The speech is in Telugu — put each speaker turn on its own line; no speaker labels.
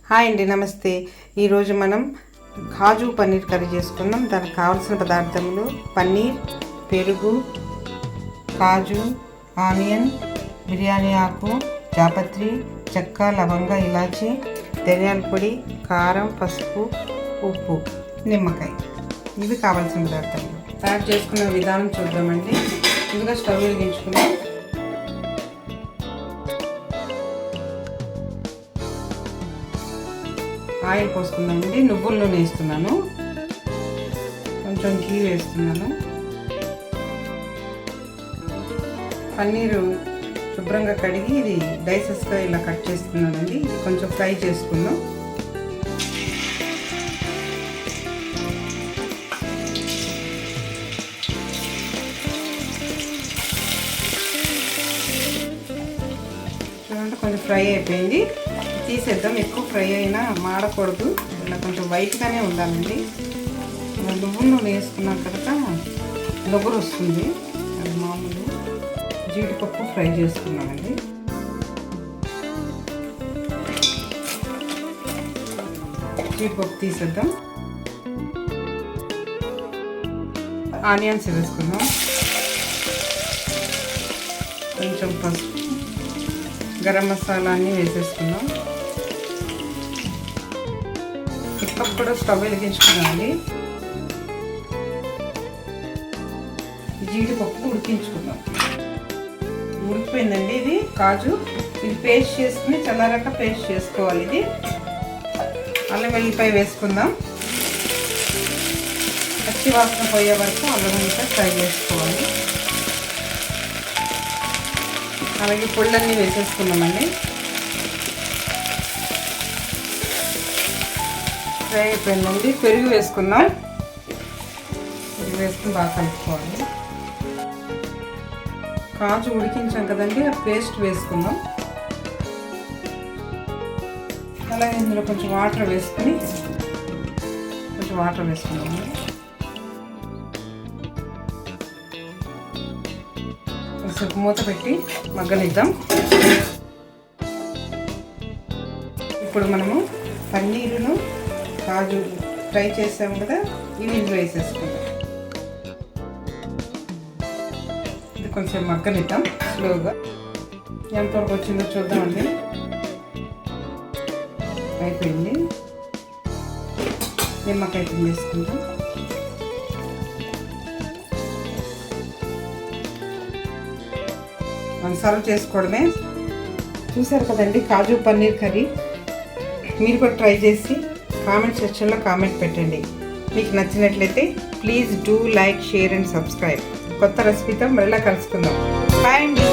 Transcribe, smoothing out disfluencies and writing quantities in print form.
హాయ్ అండి, నమస్తే. ఈరోజు మనం కాజు పన్నీర్ కర్రీ చేసుకుందాం. దానికి కావాల్సిన పదార్థములు పన్నీర్, పెరుగు, కాజు, ఆనియన్, బిర్యానీ ఆకు, జాపత్రి, చెక్క, లవంగ, ఇలాచి, ధనియాల పొడి, కారం, పసుపు, ఉప్పు, నిమ్మకాయ. ఇవి కావాల్సిన పదార్థాలు. తయారు చేసుకునే విధానం చూద్దామండి. ముందుగా స్టవ్ వెలిగించుకుందాం. ఆయిల్ పోసుకుందామండి. నువ్వుల నూనె వేస్తున్నాను, కొంచెం ఘీ వేస్తున్నాను. పన్నీరు శుభ్రంగా కడిగి ఇది డైసెస్గా ఇలా కట్ చేసుకున్నానండి. ఇది కొంచెం ఫ్రై చేసుకుందాం. చూడండి, కొంచెం ఫ్రై అయిపోయింది. తీసేద్దాం. ఎక్కువ ఫ్రై అయినా మాడకూడదు, ఇలా కొంచెం వైట్గానే ఉండాలండి. నువ్వుల నూనె వేసుకున్నాం తర్వాత నువ్వులు వస్తుంది. అది మామూలు. జీడిపప్పు ఫ్రై చేసుకున్నామండి. జీడిపప్పు తీసేద్దాం. ఆనియన్స్ వేసుకుందాం. కొంచెం పసుపు, గరం మసాలా అన్నీ వేసేసుకుందాం. ఇప్పుడు కూడా స్టవ్ వెలిగించుకున్నామండి. జీడిపప్పు ఉడికించుకుందాం. ఉడికిపోయిందండి. ఇది కాజు, ఇది పేస్ట్ చేసుకుని చల్లారాక పేస్ట్ చేసుకోవాలి. ఇది అల్లం వెల్లిపాయ వేసుకుందాం. పచ్చి వాసన పోయే వరకు అల్లం వెల్లిపాయ ఫ్రై చేసుకోవాలి. అలాగే పొళ్ళన్నీ వేసేసుకున్నామండి. ఫ్రై అయిపోయిందండి. పెరుగు వేసుకుందాం. పెరుగు వేసుకుని బాగా కలుపుకోవాలి. కాజు ఉడికించాం కదండి, పేస్ట్ వేసుకుందాం. అలాగే ఇందులో కొంచెం వాటర్ వేసుకుని వేసుకుందాం. కొంచెం మూత పెట్టి మగ్గనిద్దాం. ఇప్పుడు మనము పన్నీరును కాజు ఫ్రై చేసాము కదా, ఇవి ఇందులో వేసేసుకుందాం. ఇది కొంచెం మగ్గనిద్దాం స్లోగా. ఎంతవరకు వచ్చిందో చూద్దామండి. అయిపోయింది. నిమ్మకాయ వేసుకుందాం. మనం సర్వ్ చేసుకోవడమే. చూసారు కదండి కాజు పన్నీర్ కర్రీ. మీరు కూడా ట్రై చేసి కామెంట్ సెక్షన్లో కామెంట్ పెట్టండి. మీకు నచ్చినట్లయితే please do like, share and subscribe. కొత్త రెసిపీతో మళ్ళీ కలుసుకుందాం. బాయ్ అండి.